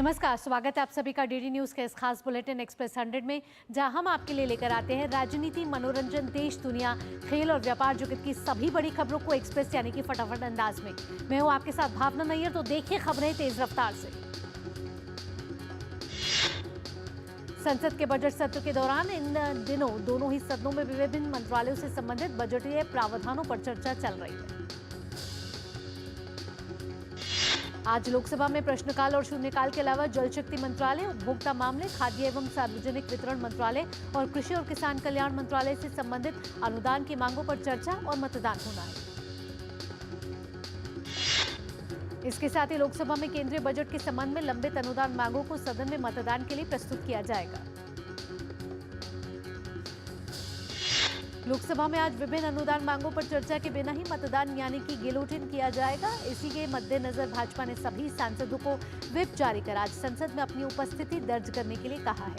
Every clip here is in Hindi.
नमस्कार, स्वागत है आप सभी का डीडी न्यूज के इस खास बुलेटिन एक्सप्रेस 100 में, जहां हम आपके लिए लेकर आते हैं राजनीति, मनोरंजन, देश, दुनिया, खेल और व्यापार जगत की सभी बड़ी खबरों को एक्सप्रेस यानी कि फटाफट अंदाज में। मैं हूं आपके साथ भावना नैयर, तो देखिए खबरें तेज रफ्तार से। संसद के बजट सत्र के दौरान इन दिनों दोनों ही सदनों में विभिन्न मंत्रालयों से संबंधित बजटीय प्रावधानों पर चर्चा चल रही है। आज लोकसभा में प्रश्नकाल और शून्यकाल के अलावा जल शक्ति मंत्रालय, उपभोक्ता मामले, खाद्य एवं सार्वजनिक वितरण मंत्रालय और कृषि और किसान कल्याण मंत्रालय से संबंधित अनुदान की मांगों पर चर्चा और मतदान होना है। इसके साथ ही लोकसभा में केंद्रीय बजट के संबंध में लंबित अनुदान मांगों को सदन में मतदान के लिए प्रस्तुत किया जाएगा। लोकसभा में आज विभिन्न अनुदान मांगों पर चर्चा के बिना ही मतदान यानी कि गिलोटिन किया जाएगा। इसी के मद्देनजर भाजपा ने सभी सांसदों को व्हिप जारी कर आज संसद में अपनी उपस्थिति दर्ज करने के लिए कहा है।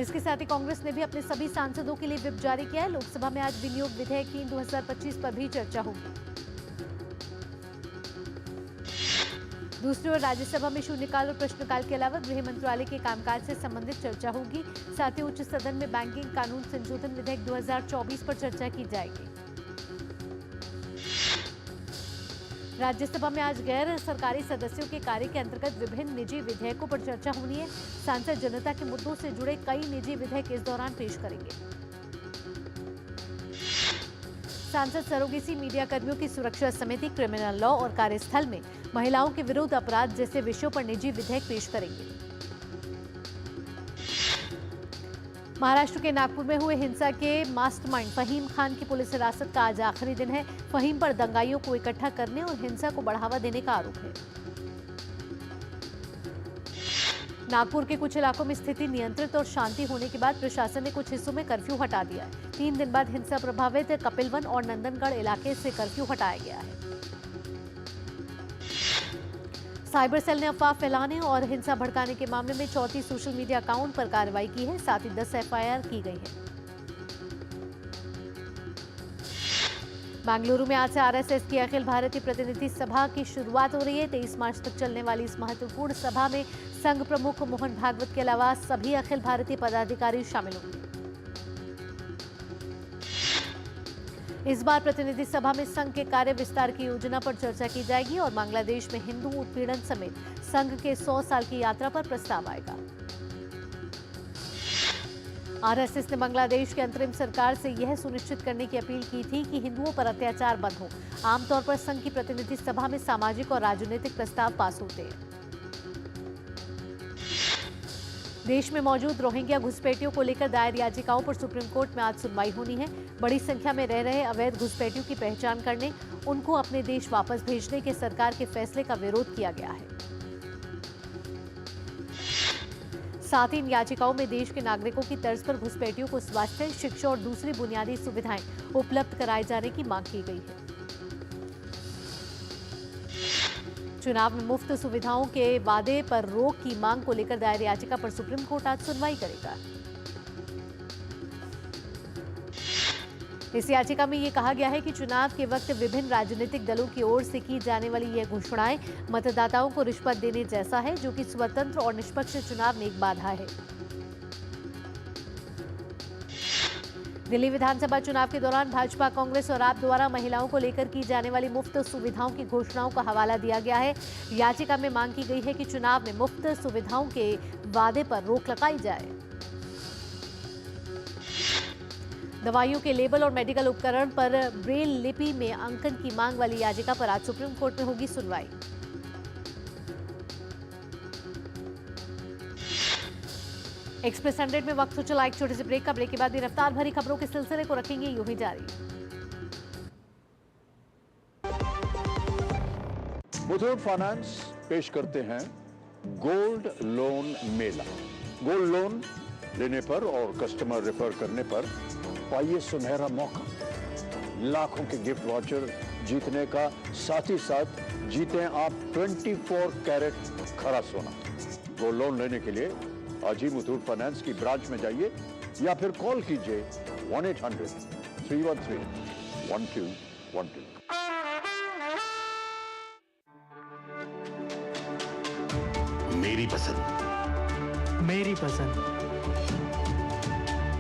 इसके साथ ही कांग्रेस ने भी अपने सभी सांसदों के लिए व्हिप जारी किया है। लोकसभा में आज विनियोग विधेयक 3/2025 पर भी चर्चा होगी। दूसरी ओर राज्यसभा में शून्यकाल और प्रश्नकाल के अलावा गृह मंत्रालय के कामकाज से संबंधित चर्चा होगी। साथ ही उच्च सदन में बैंकिंग कानून संशोधन विधेयक 2024 पर चर्चा की जाएगी। राज्यसभा में आज गैर सरकारी सदस्यों के कार्य के अंतर्गत विभिन्न निजी विधेयकों पर चर्चा होनी है। सांसद जनता के मुद्दों से जुड़े कई निजी विधेयक इस दौरान पेश करेंगे। सांसद सरोगेसी, मीडिया कर्मियों की सुरक्षा समिति, क्रिमिनल लॉ और कार्यस्थल में महिलाओं के विरुद्ध अपराध जैसे विषयों पर निजी विधेयक पेश करेंगे। महाराष्ट्र के नागपुर में हुए हिंसा के मास्टरमाइंड फहीम खान की पुलिस हिरासत का आज आखिरी दिन है। फहीम पर दंगाइयों को इकट्ठा करने और हिंसा को बढ़ावा देने का आरोप है। नागपुर के कुछ इलाकों में स्थिति नियंत्रित और शांति होने के बाद प्रशासन ने कुछ हिस्सों में कर्फ्यू हटा दिया है। 3 दिन बाद हिंसा प्रभावित कपिलवन और नंदनगढ़ इलाके से कर्फ्यू हटाया गया है। साइबर सेल ने अफवाह फैलाने और हिंसा भड़काने के मामले में 34 सोशल मीडिया अकाउंट पर कार्रवाई की है। साथ ही 10 FIR की गई है। बेंगलुरु में आज से RSS की अखिल भारतीय प्रतिनिधि सभा की शुरुआत हो रही है। 23 मार्च तक चलने वाली इस महत्वपूर्ण सभा में संघ प्रमुख मोहन भागवत के अलावा सभी अखिल भारतीय पदाधिकारी शामिल होंगे। इस बार प्रतिनिधि सभा में संघ के कार्य विस्तार की योजना पर चर्चा की जाएगी और बांग्लादेश में हिंदू उत्पीड़न समेत संघ के 100 साल की यात्रा पर प्रस्ताव आएगा। RSS ने बांग्लादेश की अंतरिम सरकार से यह सुनिश्चित करने की अपील की थी कि हिंदुओं पर अत्याचार बंद हो। आमतौर पर संघ की प्रतिनिधि सभा में सामाजिक और राजनीतिक प्रस्ताव पास होते हैं। देश में मौजूद रोहिंग्या घुसपैठियों को लेकर दायर याचिकाओं पर सुप्रीम कोर्ट में आज सुनवाई होनी है। बड़ी संख्या में रह रहे अवैध घुसपैठियों की पहचान करने, उनको अपने देश वापस भेजने के सरकार के फैसले का विरोध किया गया है। साथ ही इन याचिकाओं में देश के नागरिकों की तर्ज पर घुसपैठियों को स्वास्थ्य, शिक्षा और दूसरी बुनियादी सुविधाएं उपलब्ध कराए जाने की मांग की गई है। चुनाव में मुफ्त सुविधाओं के वादे पर रोक की मांग को लेकर दायर याचिका पर सुप्रीम कोर्ट आज सुनवाई करेगा। इस याचिका में ये कहा गया है कि चुनाव के वक्त विभिन्न राजनीतिक दलों की ओर से की जाने वाली यह घोषणाएं मतदाताओं को रिश्वत देने जैसा है, जो कि स्वतंत्र और निष्पक्ष चुनाव में एक बाधा है। दिल्ली विधानसभा चुनाव के दौरान भाजपा, कांग्रेस और आप द्वारा महिलाओं को लेकर की जाने वाली मुफ्त सुविधाओं की घोषणाओं का हवाला दिया गया है। याचिका में मांग की गई है कि चुनाव में मुफ्त सुविधाओं के वादे पर रोक लगाई जाए। दवाइयों के लेबल और मेडिकल उपकरण पर ब्रेल लिपि में अंकन की मांग वाली याचिका पर आज सुप्रीम कोर्ट में होगी सुनवाई। एक्सप्रेस 100 में वक्त हो चला एक छोटे से ब्रेक का। ब्रेक के बाद भी रफ्तार भरी खबरों के सिलसिले को रखेंगे यूं ही जारी। मुथूट फाइनेंस पेश करते हैं गोल्ड लोन मेला। गोल्ड लोन लेने पर और कस्टमर रेफर करने पर पाइए सुनहरा मौका, लाखों के गिफ्ट वाउचर जीतने का। साथ ही साथ जीतें आप 24 कैरेट खरा सोना। गोल्ड लोन लेने के लिए आज ही मुथूट फाइनेंस की ब्रांच में जाइए या फिर कॉल कीजिए 1-800-313-1212। मेरी पसंद। मेरी पसंद।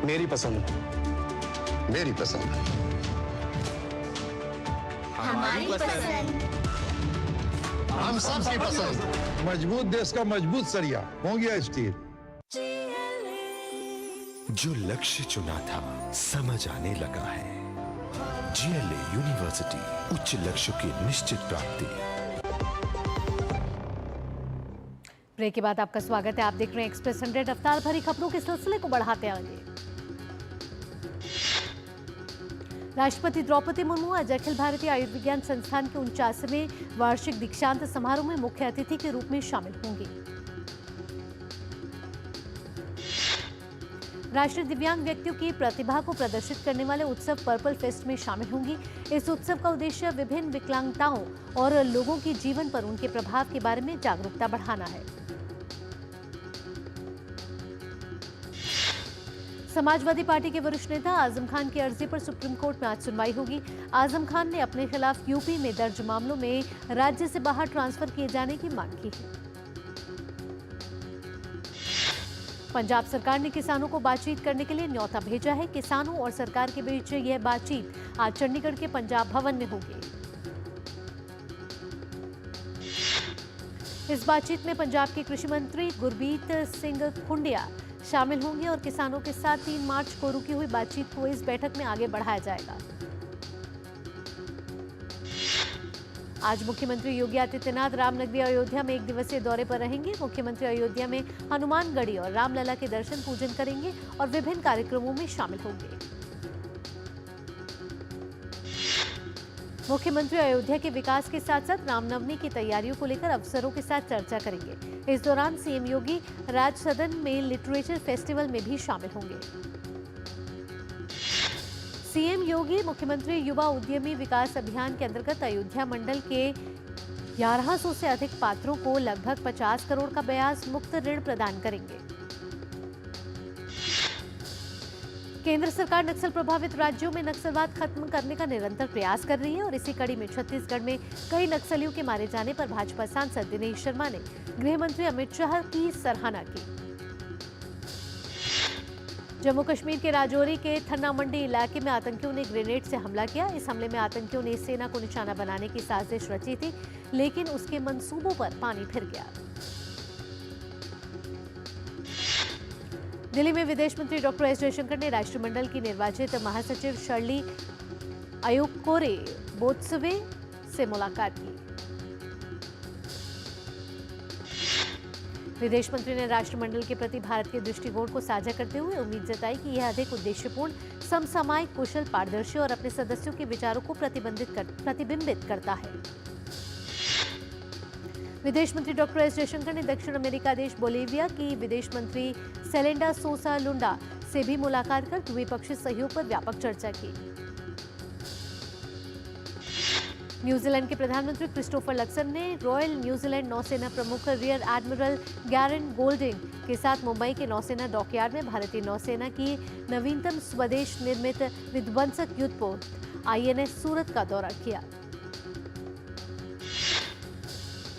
मेरी पसंद। मेरी पसंद। हमारी पसंद। हम सबकी पसंद। मजबूत देश का मजबूत सरिया हो गया स्टील। जो लक्ष्य चुना था समझ आने लगा है। GLA यूनिवर्सिटी, उच्च लक्ष्य की निश्चित प्राप्ति। ब्रेक के बाद आपका स्वागत है। आप देख रहे हैं एक्सप्रेस 100। रफ्तार भरी खबरों के सिलसिले को बढ़ाते आगे। राष्ट्रपति द्रौपदी मुर्मू आज अखिल भारतीय आयुर्विज्ञान संस्थान के 49वें वार्षिक दीक्षांत समारोह में मुख्य अतिथि के रूप में शामिल होंगी। राष्ट्रीय दिव्यांग व्यक्तियों की प्रतिभा को प्रदर्शित करने वाले उत्सव पर्पल फेस्ट में शामिल होंगी। इस उत्सव का उद्देश्य विभिन्न विकलांगताओं और लोगों के जीवन पर उनके प्रभाव के बारे में जागरूकता बढ़ाना है। समाजवादी पार्टी के वरिष्ठ नेता आजम खान की अर्जी पर सुप्रीम कोर्ट में आज सुनवाई होगी। आजम खान ने अपने खिलाफ यूपी में दर्ज मामलों में राज्य से बाहर ट्रांसफर किए जाने की मांग की है। पंजाब सरकार ने किसानों को बातचीत करने के लिए न्योता भेजा है। किसानों और सरकार के बीच यह बातचीत आज चंडीगढ़ के पंजाब भवन में होगी। इस बातचीत में पंजाब के कृषि मंत्री गुरमीत सिंह खुंडिया शामिल होंगे और किसानों के साथ 3 मार्च को रुकी हुई बातचीत को इस बैठक में आगे बढ़ाया जाएगा। आज मुख्यमंत्री योगी आदित्यनाथ रामनगरी अयोध्या में 1 दिवसीय दौरे पर रहेंगे। मुख्यमंत्री अयोध्या में हनुमानगढ़ी और रामलला के दर्शन पूजन करेंगे और विभिन्न कार्यक्रमों में शामिल होंगे। मुख्यमंत्री अयोध्या के विकास के साथ साथ रामनवमी की तैयारियों को लेकर अफसरों के साथ चर्चा करेंगे। इस दौरान सीएम योगी राज सदन में लिटरेचर फेस्टिवल में भी शामिल होंगे। सीएम योगी मुख्यमंत्री युवा उद्यमी विकास अभियान के अंतर्गत अयोध्या मंडल के 1100 से अधिक पात्रों को लगभग 50 करोड़ का ब्याज मुक्त ऋण प्रदान करेंगे। केंद्र सरकार नक्सल प्रभावित राज्यों में नक्सलवाद खत्म करने का निरंतर प्रयास कर रही है और इसी कड़ी में छत्तीसगढ़ में कई नक्सलियों के मारे जाने पर भाजपा सांसद दिनेश शर्मा ने गृह मंत्री अमित शाह की सराहना की। जम्मू कश्मीर के राजौरी के थन्ना मंडी इलाके में आतंकियों ने ग्रेनेड से हमला किया। इस हमले में आतंकियों ने सेना को निशाना बनाने की साजिश रची थी, लेकिन उसके मंसूबों पर पानी फिर गया। दिल्ली में विदेश मंत्री डॉक्टर एस जयशंकर ने राष्ट्रमंडल की निर्वाचित महासचिव शर्ली अयोकोरे बोत्सवे से मुलाकात की। विदेश मंत्री ने राष्ट्रमंडल के प्रति भारत के दृष्टिकोण को साझा करते हुए उम्मीद जताई कि यह अधिक उद्देश्यपूर्ण, समसामयिक, कुशल, पारदर्शी और अपने सदस्यों के विचारों को प्रतिबिंबित करता है। विदेश मंत्री डॉक्टर एस जयशंकर ने दक्षिण अमेरिका देश बोलिविया की विदेश मंत्री सेलेंडा सोसा लुंडा से भी मुलाकात कर द्विपक्षीय सहयोग पर व्यापक चर्चा की। न्यूजीलैंड के प्रधानमंत्री क्रिस्टोफर लक्सन ने रॉयल न्यूजीलैंड नौसेना प्रमुख रियर एडमिरल गैरन गोल्डिंग के साथ मुंबई के नौसेना डॉकयार्ड में भारतीय नौसेना की नवीनतम स्वदेश निर्मित विध्वंसक युद्धपोत INS सूरत का दौरा किया।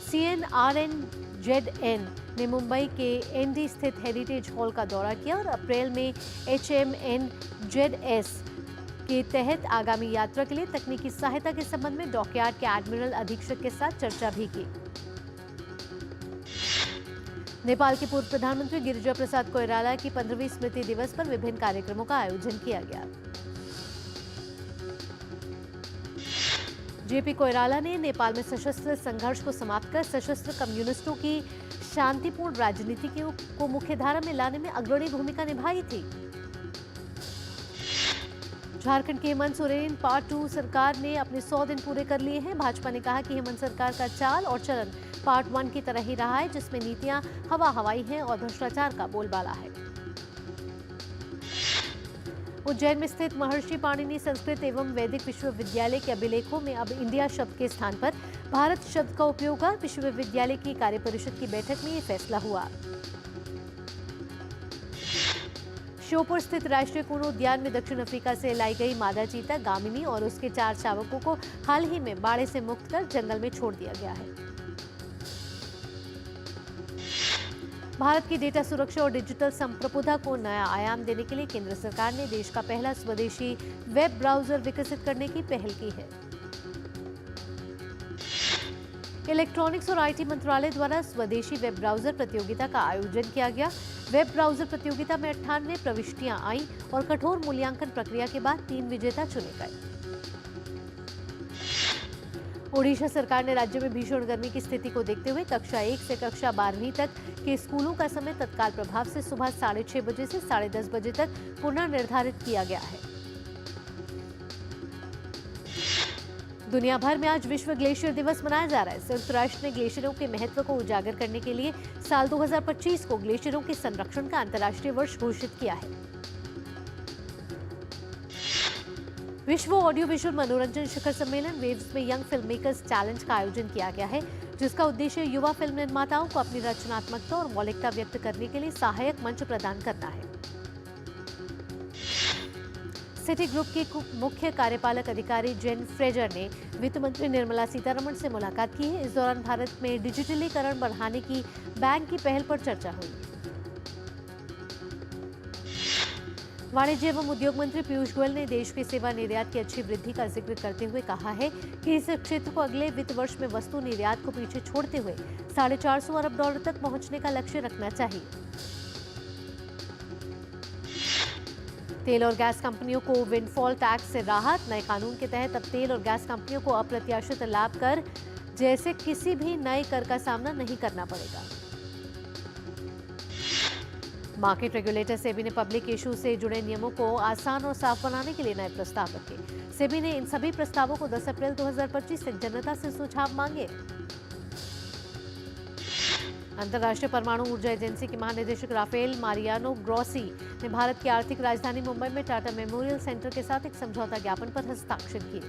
CNRN-ZN ने मुंबई के ND स्थित हेरिटेज हॉल का दौरा किया और अप्रैल में HMNZS के तहत आगामी यात्रा के लिए तकनीकी सहायता के संबंध में डॉकयार्ड के एडमिरल अधीक्षक के साथ चर्चा भी की। नेपाल के पूर्व प्रधानमंत्री गिरिजा प्रसाद कोइराला की 15वीं स्मृति दिवस पर विभिन्न कार्यक्रमों का आयोजन किया गया। जेपी कोइराला ने नेपाल में सशस्त्र संघर्ष को समाप्त कर सशस्त्र कम्युनिस्टों की शांतिपूर्ण राजनीति को मुख्यधारा में लाने में अग्रणी भूमिका निभाई थी। झारखंड की हेमंत सोरेन पार्ट 2 सरकार ने अपने 100 दिन पूरे कर लिए हैं। भाजपा ने कहा कि हेमंत सरकार का चाल और चलन पार्ट 1 की तरह ही रहा है, जिसमें नीतियां हवा हवाई हैं और भ्रष्टाचार का बोलबाला है। उज्जैन में स्थित महर्षि पाणिनि संस्कृत एवं वैदिक विश्वविद्यालय के अभिलेखों में अब इंडिया शब्द के स्थान पर भारत शब्द का उपयोग हुआ। विश्वविद्यालय की कार्यपरिषद की बैठक में ये फैसला हुआ। श्योपुर स्थित राष्ट्रीय कूनो उद्यान में दक्षिण अफ्रीका से लाई गई मादा चीता गामिनी और उसके 4 शावकों को हाल ही में बाड़े से मुक्त कर जंगल में छोड़ दिया गया है। भारत की डेटा सुरक्षा और डिजिटल संप्रभुता को नया आयाम देने के लिए केंद्र सरकार ने देश का पहला स्वदेशी वेब ब्राउजर विकसित करने की पहल की है। इलेक्ट्रॉनिक्स और आईटी मंत्रालय द्वारा स्वदेशी वेब ब्राउजर प्रतियोगिता का आयोजन किया गया। वेब ब्राउजर प्रतियोगिता में 98 प्रविष्टियां आईं और कठोर मूल्यांकन प्रक्रिया के बाद 3 विजेता चुने गए। ओडिशा सरकार ने राज्य में भीषण गर्मी की स्थिति को देखते हुए कक्षा 1 से कक्षा 12वीं तक के स्कूलों का समय तत्काल प्रभाव से सुबह 6:30 बजे से 10:30 बजे तक पुनर्निर्धारित किया गया है। दुनिया भर में आज विश्व ग्लेशियर दिवस मनाया जा रहा है। संयुक्त राष्ट्र ने ग्लेशियरों के महत्व को उजागर करने के लिए साल 2025 को ग्लेशियरों के संरक्षण का अंतर्राष्ट्रीय वर्ष घोषित किया है। विश्व ऑडियो विजुअल मनोरंजन शिखर सम्मेलन वेव्स में यंग फिल्म मेकर्स चैलेंज का आयोजन किया गया है, जिसका उद्देश्य युवा फिल्म निर्माताओं को अपनी रचनात्मकता और मौलिकता व्यक्त करने के लिए सहायक मंच प्रदान करना है। सिटी ग्रुप के मुख्य कार्यपालक अधिकारी जेन फ्रेजर ने वित्त मंत्री निर्मला सीतारमण से मुलाकात की है। इस दौरान भारत में डिजिटलीकरण बढ़ाने की बैंक की पहल पर चर्चा हुई। वाणिज्य एवं उद्योग मंत्री पीयूष गोयल ने देश की सेवा निर्यात की अच्छी वृद्धि का जिक्र करते हुए कहा है कि इस क्षेत्र को अगले वित्त वर्ष में वस्तु निर्यात को पीछे छोड़ते हुए $450 अरब तक पहुंचने का लक्ष्य रखना चाहिए। तेल और गैस कंपनियों को विंडफॉल टैक्स से राहत। नए कानून के तहत अब तेल और गैस कंपनियों को अप्रत्याशित लाभ कर जैसे किसी भी नए कर का सामना नहीं करना पड़ेगा। मार्केट रेगुलेटर सेबी ने पब्लिक इशू से जुड़े नियमों को आसान और साफ बनाने के लिए नए प्रस्ताव रखे। सेबी ने इन सभी प्रस्तावों को 10 अप्रैल 2025 तक जनता से सुझाव मांगे। अंतर्राष्ट्रीय परमाणु ऊर्जा एजेंसी के महानिदेशक राफेल मारियानो ग्रोसी ने भारत की आर्थिक राजधानी मुंबई में टाटा मेमोरियल सेंटर के साथ एक समझौता ज्ञापन पर हस्ताक्षर किए।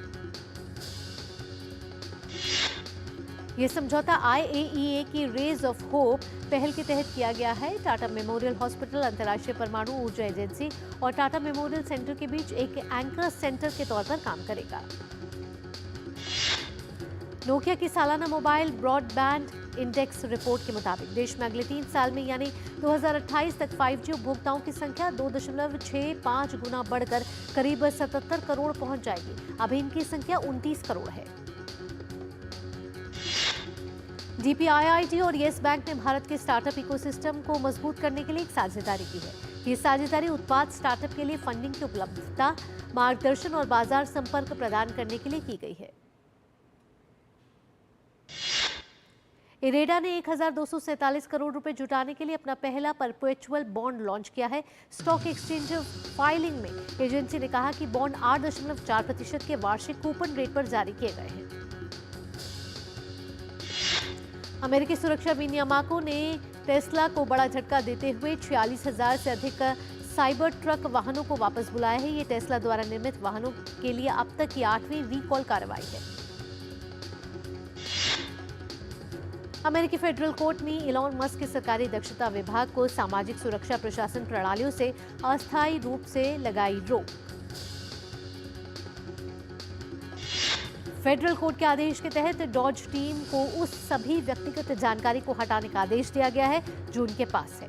यह समझौता IAEA की रेज ऑफ होप पहल के तहत किया गया है। टाटा मेमोरियल हॉस्पिटल अंतर्राष्ट्रीय परमाणु ऊर्जा एजेंसी और टाटा मेमोरियल सेंटर के बीच एक एंकर सेंटर के तौर पर काम करेगा। नोकिया की सालाना मोबाइल ब्रॉडबैंड इंडेक्स रिपोर्ट के मुताबिक देश में अगले 3 साल में यानी 2028 तक 5G उपभोक्ताओं की संख्या 2.65 गुना बढ़कर करीब 77 करोड़ पहुंच जाएगी। अभी इनकी संख्या 29 करोड़ है। DPIIT और येस बैंक ने भारत के स्टार्टअप इकोसिस्टम को मजबूत करने के लिए एक साझेदारी की है। ये साझेदारी उत्पाद स्टार्टअप के लिए फंडिंग की उपलब्धता, मार्गदर्शन और बाजार संपर्क प्रदान करने के लिए की गई है। इरेडा ने 1247 करोड़ रुपए जुटाने के लिए अपना पहला परपेचुअल बॉन्ड लॉन्च किया है। स्टॉक एक्सचेंज फाइलिंग में एजेंसी ने कहा कि बॉन्ड 8.4% के वार्षिक कूपन रेट पर जारी किए गए हैं। अमेरिकी सुरक्षा विनियामकों ने टेस्ला को बड़ा झटका देते हुए 46,000 से अधिक साइबर ट्रक वाहनों को वापस बुलाया है। ये टेस्ला द्वारा निर्मित वाहनों के लिए अब तक की 8वीं रिकॉल कार्रवाई है। अमेरिकी फेडरल कोर्ट ने इलॉन मस्क के सरकारी दक्षता विभाग को सामाजिक सुरक्षा प्रशासन प्रणालियों से अस्थायी रूप से लगाई रोक। फेडरल कोर्ट के आदेश के तहत डॉज टीम को उस सभी व्यक्तिगत जानकारी को हटाने का आदेश दिया गया है जो उनके पास है।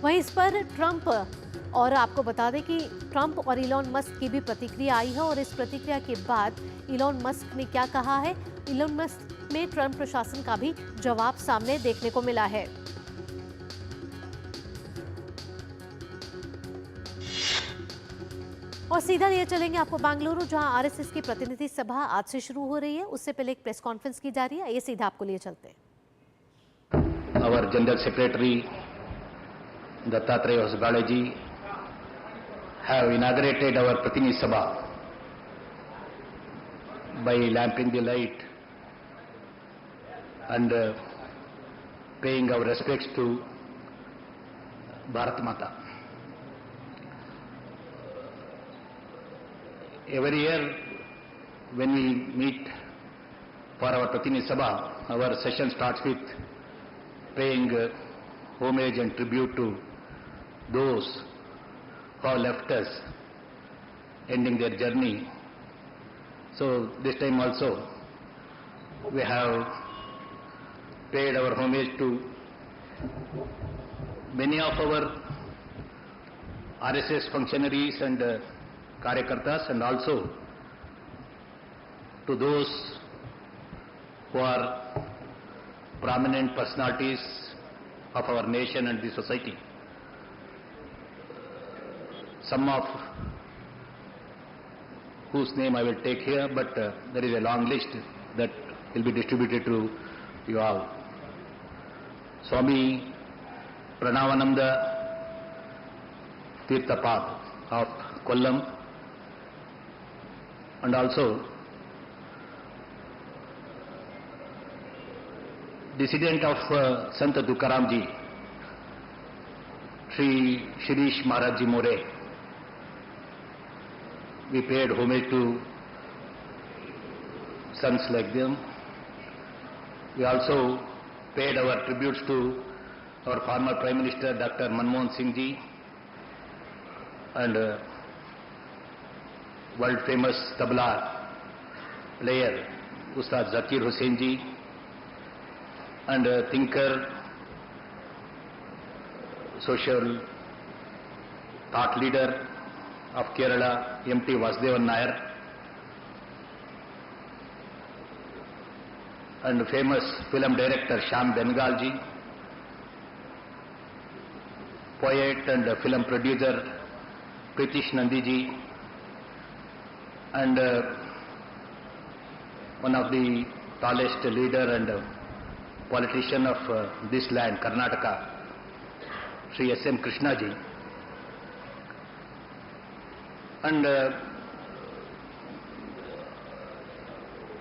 वहीं इस पर ट्रंप और आपको बता दें कि ट्रंप और इलॉन मस्क की भी प्रतिक्रिया आई है और इस प्रतिक्रिया के बाद इलॉन मस्क ने क्या कहा है, इलॉन मस्क में ट्रंप प्रशासन का भी जवाब सामने देखने को मिला है। और सीधा लिए चलेंगे आपको बेंगलुरु, जहां आरएसएस की प्रतिनिधि सभा आज से शुरू हो रही है। उससे पहले एक प्रेस कॉन्फ्रेंस की जा रही है, ये सीधा आपको लिए चलते हैं। Our general secretary Dattatreya Hosgale ji have inaugurated our Pratini Sabha by lamping the light and paying our respects to Bharat Mata. Every year when we meet for our Pratini Sabha, our session starts with paying homage and tribute to those who have left us, ending their journey. So this time also we have paid our homage to many of our RSS functionaries and Karyakartas, and also to those who are prominent personalities of our nation and the society. Some of whose name I will take here, but there is a long list that will be distributed to you all. Swami Pranavananda Tirthapad of Kollam, and also descendant of Sant Tukaram Ji, Sri Shirish Maharaj Ji More. We paid homage to sons like them. We also paid our tributes to our former Prime Minister Dr. Manmohan Singh Ji and world famous tabla player Ustad Zakir Hussain Ji, and thinker, social thought leader of Kerala, M.T. Vasudevan Nair, and famous film director Shyam Benegal Ji, poet and film producer Pritish Nandi Ji, and one of the tallest leader and politician of this land, Karnataka, Sri S.M. Krishna Ji, and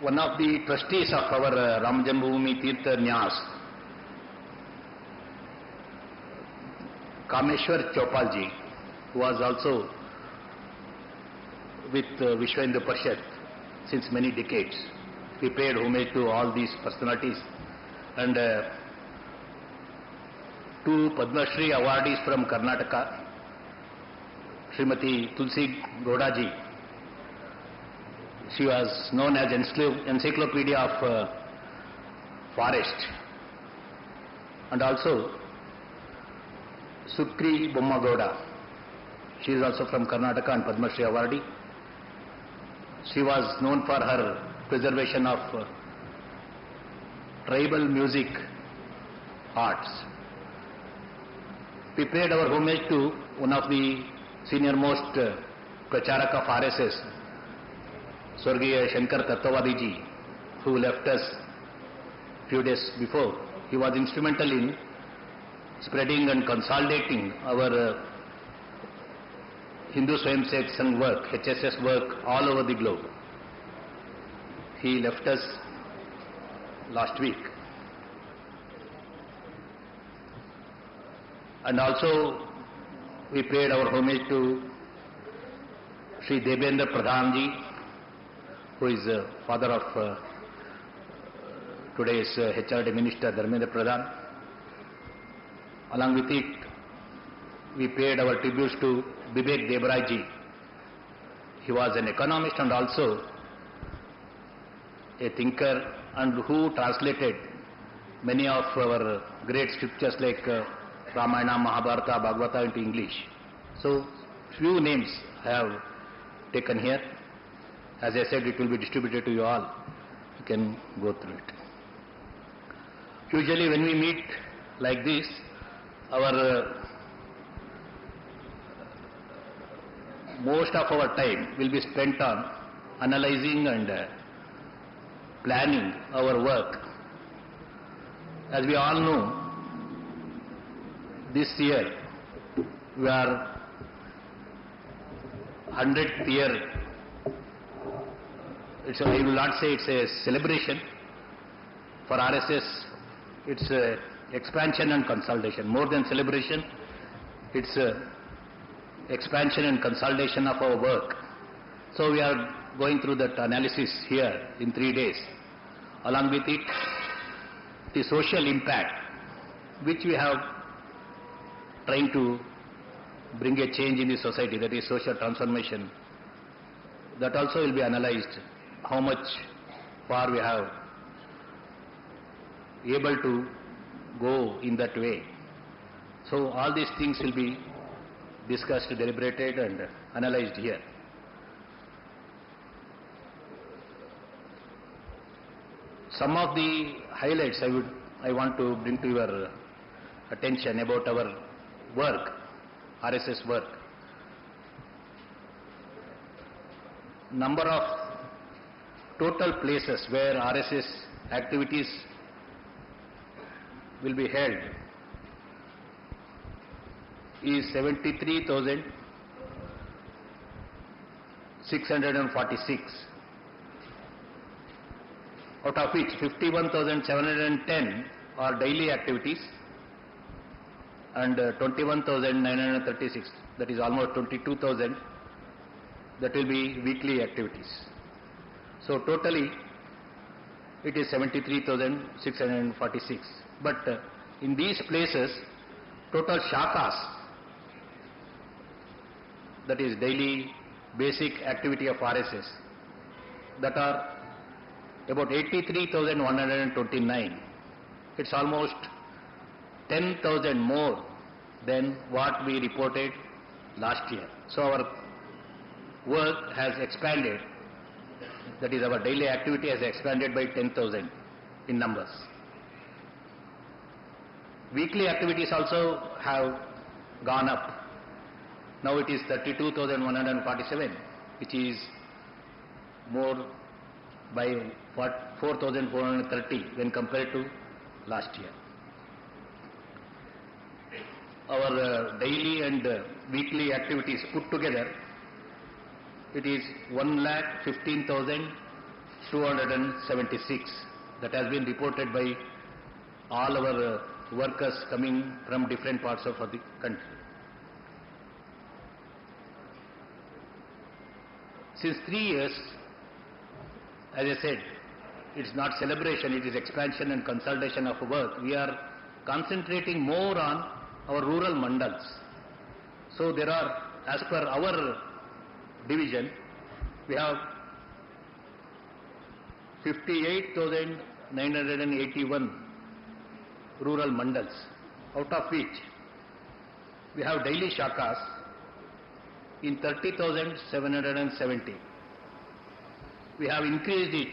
one of the trustees of our Ram Janmabhoomi Tirtha Nyas, Kameshwar Chopal Ji, who was also with Vishwa Hindu Parishad since many decades. We paid homage to all these personalities, and two Padma Shri awardees from Karnataka, Srimati Tulsi Gowda Ji. She was known as Encyclopedia of Forest, and also Sukri Bomma Gowda. She is also from Karnataka and Padma Shri awardee. She was known for her preservation of tribal music arts. We paid our homage to one of the senior most Pracharak of RSS, Swargiya Shankar Tattwavadi Ji, who left us few days before. He was instrumental in spreading and consolidating our Hindu Swayamsevak Sangh work, HSS work all over the globe. He left us last week. And also we paid our homage to Sri Devendra Pradhan Ji, who is father of today's HRD Minister Dharmendra Pradhan. Along with it, we paid our tributes to Bibek Debrai Ji. He was an economist and also a thinker, and who translated many of our great scriptures like Ramayana, Mahabharata, Bhagavata into English. So, few names I have taken here. As I said, it will be distributed to you all. You can go through it. Usually when we meet like this, our most of our time will be spent on analyzing and planning our work. As we all know, this year we are 100th year. I will not say it's a celebration. For RSS, it's expansion and consolidation. More than celebration, it's expansion and consolidation of our work. So we are going through that analysis here in 3 days. Along with it, the social impact which we have trying to bring a change in the society, that is social transformation. That also will be analyzed, how much far we have able to go in that way. So all these things will be discussed, deliberated and analyzed here. Some of the highlights I want to bring to your attention about our work, RSS work. Number of total places where RSS activities will be held is 73,646, out of which 51,710 are daily activities and 21,936, that is almost 22,000, that will be weekly activities. So totally it is 73,646. But in these places, total shakas, that is daily basic activity of RSS, that are about 83,129. It's almost 10,000 more than what we reported last year. So our work has expanded, that is our daily activity has expanded by 10,000 in numbers. Weekly activities also have gone up. Now it is 32,147, which is more by 4,430 when compared to last year. Our daily and weekly activities put together, it is 1,15,276. That has been reported by all our workers coming from different parts of the country. Since 3 years, as I said, it's not celebration, it is expansion and consolidation of work. We are concentrating more on our rural mandals. So there are, as per our division, we have 58,981 rural mandals, out of which we have daily shakas in 30,770. We have increased it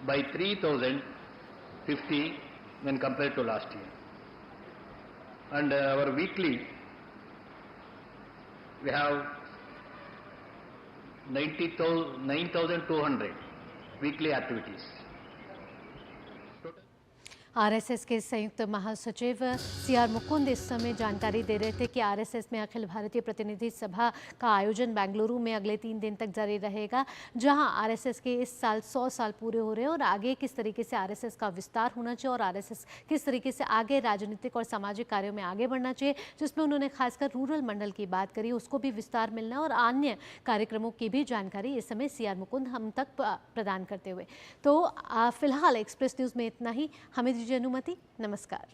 by 3,050 when compared to last year. And our weekly, we have 9,200 weekly activities. RSS के संयुक्त महासचिव सीआर मुकुंद इस समय जानकारी दे रहे थे कि आरएसएस में अखिल भारतीय प्रतिनिधि सभा का आयोजन बेंगलुरु में अगले 3 दिन तक जारी रहेगा, जहां आरएसएस के इस साल 100 साल पूरे हो रहे हैं और आगे किस तरीके से आरएसएस का विस्तार होना चाहिए और आरएसएस किस तरीके से आगे राजनीतिक और सामाजिक कार्यों में आगे बढ़ना चाहिए, जिसमें उन्होंने खासकर रूरल मंडल की बात करी, उसको भी विस्तार मिलना और अन्य कार्यक्रमों की भी जानकारी इस समय सीआर मुकुंद हम तक प्रदान करते हुए। तो फिलहाल एक्सप्रेस न्यूज़ में इतना ही। हमें दीजिए अनुमति। नमस्कार।